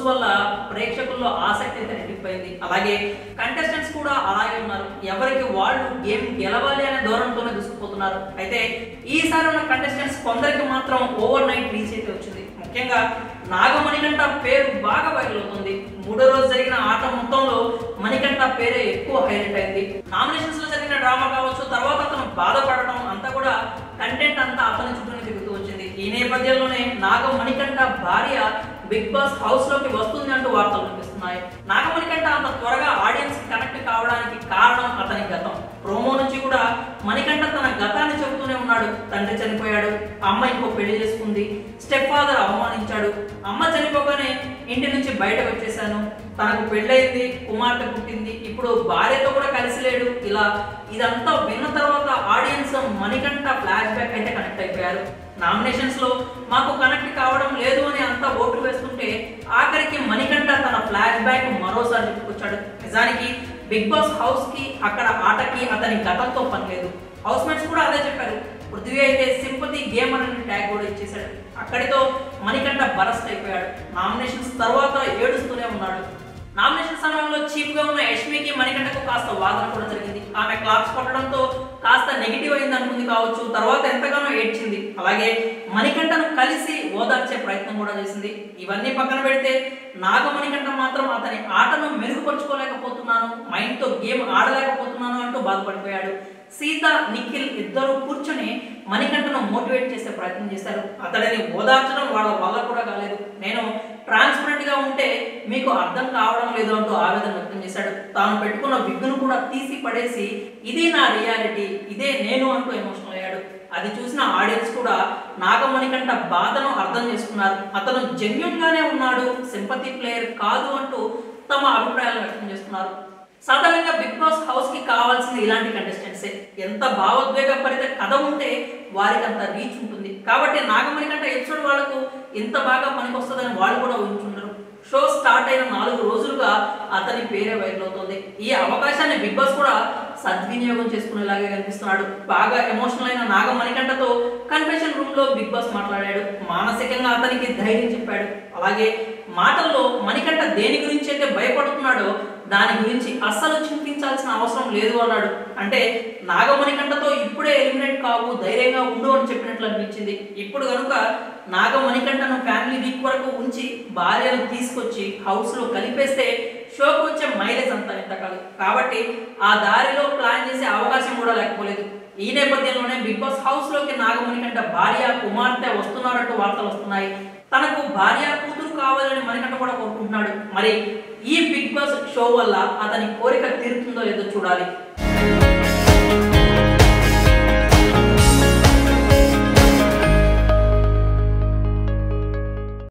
వల్ల ప్రేక్షకుల్లో ఆసక్తి అయితే రెట్టిపోయింది. అలాగే కంటెస్టెంట్స్ కూడా అలాగే ఉన్నారు. ఎవరికి వాళ్ళు గేమ్ గెలవాలి అనే ధోరణితోనే దూసుకుపోతున్నారు. అయితే ఈసారి ఉన్న కంటెస్టెంట్స్ కొందరికి మాత్రం ఓవర్ నైట్ రీచ్ అయితే వచ్చింది. ముఖ్యంగా నాగమణికంఠ పేరు బాగా వైరల్ అవుతుంది. మూడో రోజు జరిగిన ఆట మొత్తంలో మణికంఠ పేరే ఎక్కువ హైలైట్ అయింది. నామినేషన్స్ లో జరిగిన డ్రామా కావచ్చు, తర్వాత అతను బాధపడటం అంతా కూడా కంటెంట్ అంతా అతని చుట్టూనే తిరుగుతూ వచ్చింది. ఈ నేపథ్యంలోనే నాగమణికంఠ భార్య బిగ్ బాస్ హౌస్ లోకి వస్తుంది అంటూ వార్తలు వినిపిస్తున్నాయి. నాగమణికంఠ అంత త్వరగా ఆడియన్స్ కనెక్ట్ కావడానికి కారణం అతని గతం. ప్రోమో నుంచి కూడా మణికంఠ తన గతాన్ని చెబుతూనే ఉన్నాడు. తండ్రి చనిపోయాడు, అమ్మ ఇంకో పెళ్లి చేసుకుంది, స్టెప్ ఫాదర్ అవమానించాడు, అమ్మ చనిపోగానే ఇంటి నుంచి బయటకు వచ్చేసాను, తనకు పెళ్ళయింది, కుమార్తె పుట్టింది, ఇప్పుడు భార్యతో కూడా కలిసి లేడు. ఇలా ఇదంతా విన్న తర్వాత ఆడియన్స్ మణికంఠ ఫ్లాష్ బ్యాక్ అయితే కనెక్ట్ అయిపోయారు. నామినేషన్స్ లో మాకు కనెక్ట్ కావడం లేదు అని అంతా ఓట్లు వేస్తుంటే ఆఖరికి మణికంఠ తన ఫ్లాష్ బ్యాక్ మరోసారి చెప్పుకొచ్చాడు. నిజానికి బిగ్ బాస్ హౌస్ కి అక్కడ ఆటకి అతని గతంతో పని లేదు. హౌస్ మేట్స్ కూడా అదే చెప్పారు. పృథ్వీ అయితే సింపతి గేమ్ అనే ట్యాగ్ కూడా ఇచ్చేశాడు. అక్కడితో మణికంఠ బరస్ట్ అయిపోయాడు. నామినేషన్స్ తర్వాత ఏడుస్తూనే ఉన్నాడు. నామినేషన్ సమయంలో చీఫ్ గా ఉన్న యష్మికి మణికంఠకు కాస్త వాదన కూడా జరిగింది. ఆమె క్లాప్స్ కొట్టడంతో కాస్త నెగిటివ్ అయింది అనుకుంది కావచ్చు. తర్వాత ఎంతగానో ఏడ్చింది. అలాగే మణికంఠను కలిసి ఓదార్చే ప్రయత్నం కూడా చేసింది. ఇవన్నీ పక్కన పెడితే నాగమణికంఠ మాత్రం అతని ఆటను మెరుగుపరుచుకోలేకపోతున్నాను, మైండ్ తో గేమ్ ఆడలేకపోతున్నాను అంటూ బాధపడిపోయాడు. సీత, నిఖిల్ ఇద్దరు కూర్చొని మణికంఠను మోటివేట్ చేసే ప్రయత్నం చేశారు. అతడిని ఓదార్చడం వాళ్ళ వల్ల కూడా కాలేదు. నేను ట్రాన్స్పరెంట్ గా ఉంటే మీకు అర్థం కావడం లేదు అంటూ ఆవేదన వ్యక్తం చేశాడు. తాను పెట్టుకున్న విగ్గును కూడా తీసి పడేసి ఇది నా రియాలిటీ, ఇదే నేను అంటూ ఎమోషనల్ అయ్యాడు. అది చూసిన ఆడియన్స్ కూడా నాగమణికంఠ బాధను అర్థం చేసుకున్నారు. అతను జెన్యూన్ గానే ఉన్నాడు, సింపతి ప్లేయర్ కాదు అంటూ తమ అభిప్రాయాలు వ్యక్తం చేస్తున్నారు. సాధారణంగా బిగ్ బాస్ హౌస్ కి కావాల్సింది ఇలాంటి కంటెస్టెంట్సే. ఎంత భావోద్వేగపరిత కథ ఉంటే వారికి అంత రీచ్ ఉంటుంది. కాబట్టి నాగమణికంఠ ఎపిసోడ్ వాళ్లకు ఇంత బాగా పనికొస్తుందని వాళ్ళు కూడా ఊహించుంటారు. షో స్టార్ట్ అయిన 4 రోజులుగా అతని పేరే వైరల్ అవుతుంది. ఈ అవకాశాన్ని బిగ్ బాస్ కూడా సద్వినియోగం చేసుకునేలాగే కనిపిస్తున్నాడు. బాగా ఎమోషనల్ అయిన నాగమణికంఠతో కన్ఫెషన్ రూమ్ లో బిగ్ బాస్ మాట్లాడాడు. మానసికంగా అతనికి ధైర్యం చెప్పాడు. అలాగే మాటల్లో మణికంఠ దేని గురించి అయితే భయపడుతున్నాడో దాని గురించి అస్సలు చింతించాల్సిన అవసరం లేదు అన్నాడు. అంటే నాగమణికంఠతో ఇప్పుడే ఎలిమినేట్ కావు, ధైర్యంగా ఉండు అని చెప్పినట్లు అనిపించింది. ఇప్పుడు కనుక నాగమణికంఠను ఫ్యామిలీ వీక్ వరకు ఉంచి భార్యను తీసుకొచ్చి హౌస్ లో కలిపేస్తే షోకు వచ్చే మైలేజ్ అంతా ఎంత కాదు. కాబట్టి ఆ దారిలో ప్లాన్ చేసే అవకాశం కూడా లేకపోలేదు. ఈ నేపథ్యంలోనే బిగ్ బాస్ హౌస్ లోకి నాగమణికంఠ భార్య, కుమార్తె వస్తున్నారంటూ వార్తలు వస్తున్నాయి. తనకు భార్య, కూతురు కావాలని మణికంఠ కూడా కోరుకుంటున్నాడు. మరి ఈ బిగ్ బాస్ షో వల్ల అతని కోరిక తీరుతుందో లేదో చూడాలి.